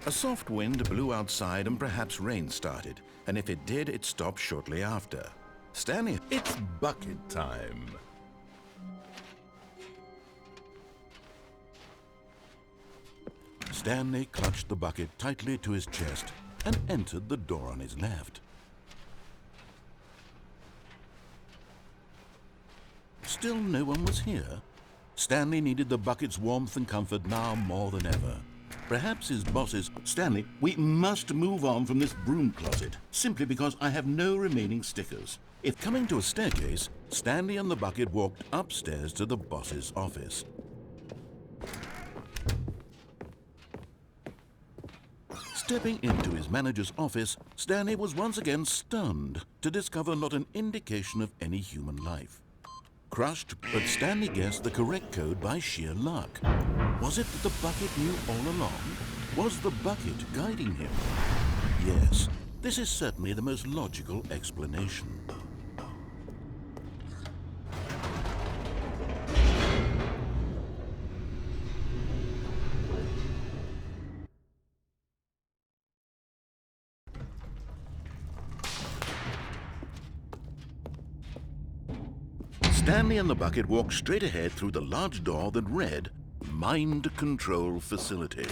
A soft wind blew outside and perhaps rain started, and if it did, it stopped shortly after. Stanley, it's bucket time. Stanley clutched the bucket tightly to his chest and entered the door on his left. Still no one was here. Stanley needed the bucket's warmth and comfort now more than ever. Perhaps his bosses... Stanley, we must move on from this broom closet, simply because I have no remaining stickers. If coming to a staircase, Stanley and the bucket walked upstairs to the boss's office. Stepping into his manager's office, Stanley was once again stunned to discover not an indication of any human life. Crushed, but Stanley guessed the correct code by sheer luck. Was it that the bucket knew all along? Was the bucket guiding him? Yes, this is certainly the most logical explanation. Stanley and the bucket walked straight ahead through the large door that read, Mind Control Facility.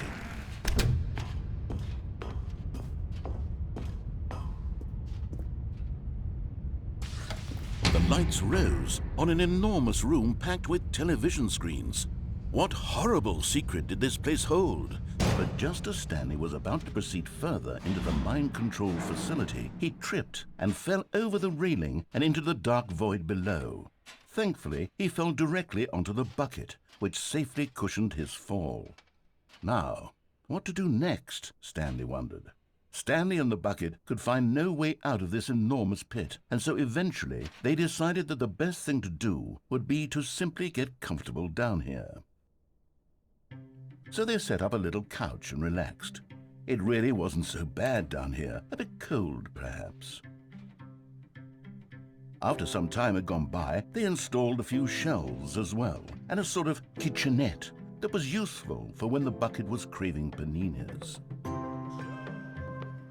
The lights rose on an enormous room packed with television screens. What horrible secret did this place hold? But just as Stanley was about to proceed further into the mind control facility, he tripped and fell over the railing and into the dark void below. Thankfully, he fell directly onto the bucket, which safely cushioned his fall. Now, what to do next? Stanley wondered. Stanley and the bucket could find no way out of this enormous pit, and so eventually they decided that the best thing to do would be to simply get comfortable down here. So they set up a little couch and relaxed. It really wasn't so bad down here, a bit cold perhaps. After some time had gone by, they installed a few shelves as well, and a sort of kitchenette that was useful for when the bucket was craving paninis.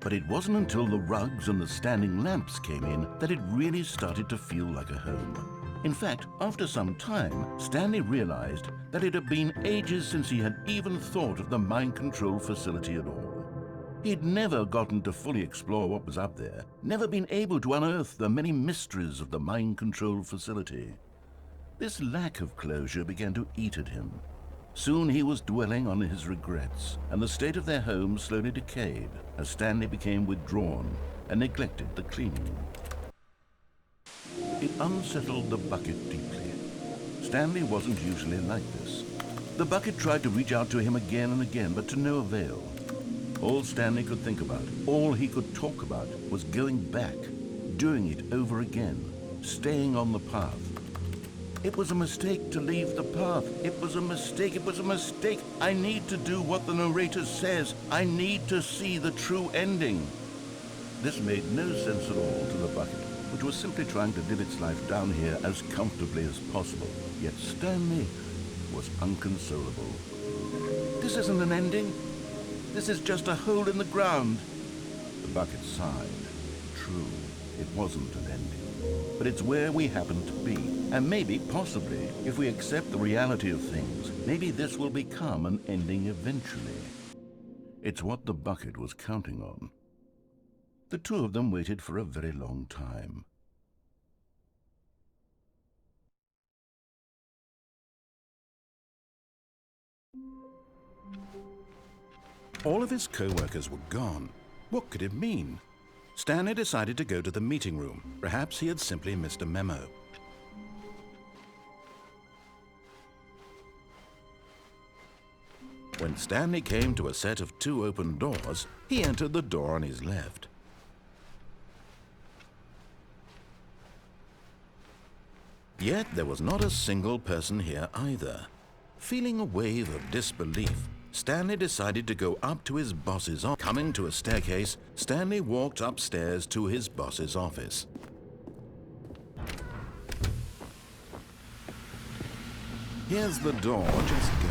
But it wasn't until the rugs and the standing lamps came in that it really started to feel like a home. In fact, after some time, Stanley realized that it had been ages since he had even thought of the mind control facility at all. He'd never gotten to fully explore what was up there, never been able to unearth the many mysteries of the mind control facility. This lack of closure began to eat at him. Soon he was dwelling on his regrets, and the state of their home slowly decayed as Stanley became withdrawn and neglected the cleaning. It unsettled the bucket deeply. Stanley wasn't usually like this. The bucket tried to reach out to him again and again, but to no avail. All Stanley could think about, all he could talk about, was going back, doing it over again, staying on the path. It was a mistake to leave the path. It was a mistake. It was a mistake. I need to do what the narrator says. I need to see the true ending. This made no sense at all to the bucket, which was simply trying to live its life down here as comfortably as possible. Yet Stanley was inconsolable. This isn't an ending. This is just a hole in the ground. The bucket sighed. True, it wasn't an ending. But it's where we happen to be. And maybe, possibly, if we accept the reality of things, maybe this will become an ending eventually. It's what the bucket was counting on. The two of them waited for a very long time. All of his co-workers were gone. What could it mean? Stanley decided to go to the meeting room. Perhaps he had simply missed a memo. When Stanley came to a set of two open doors, he entered the door on his left. Yet there was not a single person here either. Feeling a wave of disbelief, Stanley decided to go up to his boss's office. Coming to a staircase, Stanley walked upstairs to his boss's office. Here's the door, just go.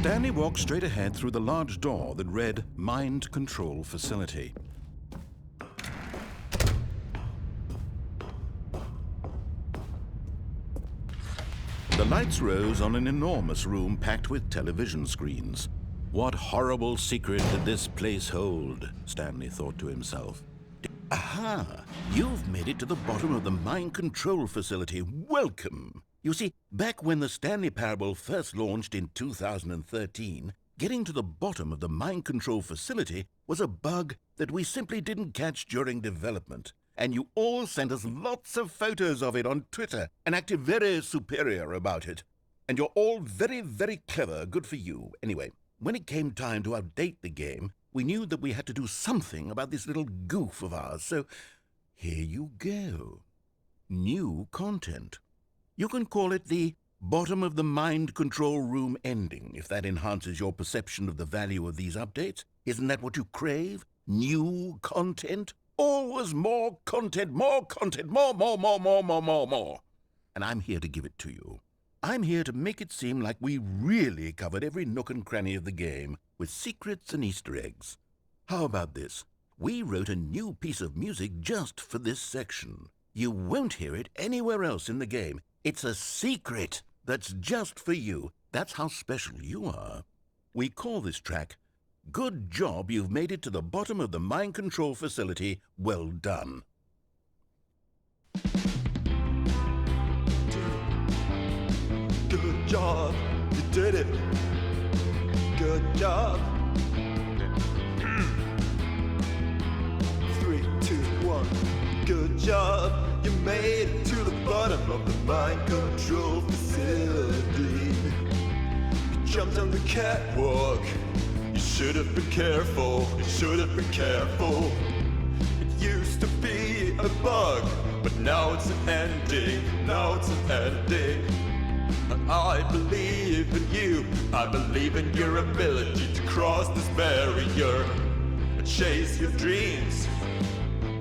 Stanley walked straight ahead through the large door that read Mind Control Facility. The lights rose on an enormous room packed with television screens. What horrible secret did this place hold? Stanley thought to himself. Aha! You've made it to the bottom of the mind control facility. Welcome! You see, back when the Stanley Parable first launched in 2013, getting to the bottom of the mind control facility was a bug that we simply didn't catch during development. And you all sent us lots of photos of it on Twitter and acted very superior about it. And you're all very, very clever. Good for you. Anyway, when it came time to update the game, we knew that we had to do something about this little goof of ours. So here you go. New content. You can call it the bottom of the mind control room ending, if that enhances your perception of the value of these updates. Isn't that what you crave? New content? Always more content, more content, more. And I'm here to give it to you. I'm here to make it seem like we really covered every nook and cranny of the game with secrets and Easter eggs. How about this? We wrote a new piece of music just for this section. You won't hear it anywhere else in the game. It's a secret that's just for you. That's how special you are. We call this track, Good Job You've Made It to the Bottom of the Mind Control Facility. Well done. Good job, you did it. Good job. 3, 2, 1. Good job, you made it to the bottom of the mind control facility. You jumped on the catwalk. You should have been careful. You should have been careful. It used to be a bug, but now it's an ending. Now it's an ending. I believe in you. I believe in your ability to cross this barrier and chase your dreams.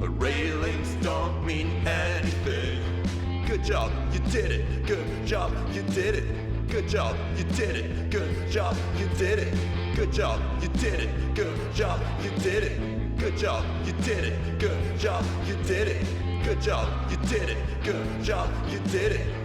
The railings don't mean anything. Good job, you did it. Good job, you did it. Good job, you did it. Good job, you did it. Good job, you did it. Good job, you did it. Good job, you did it. Good job, you did it. Good job, you did it. Good job, you did it.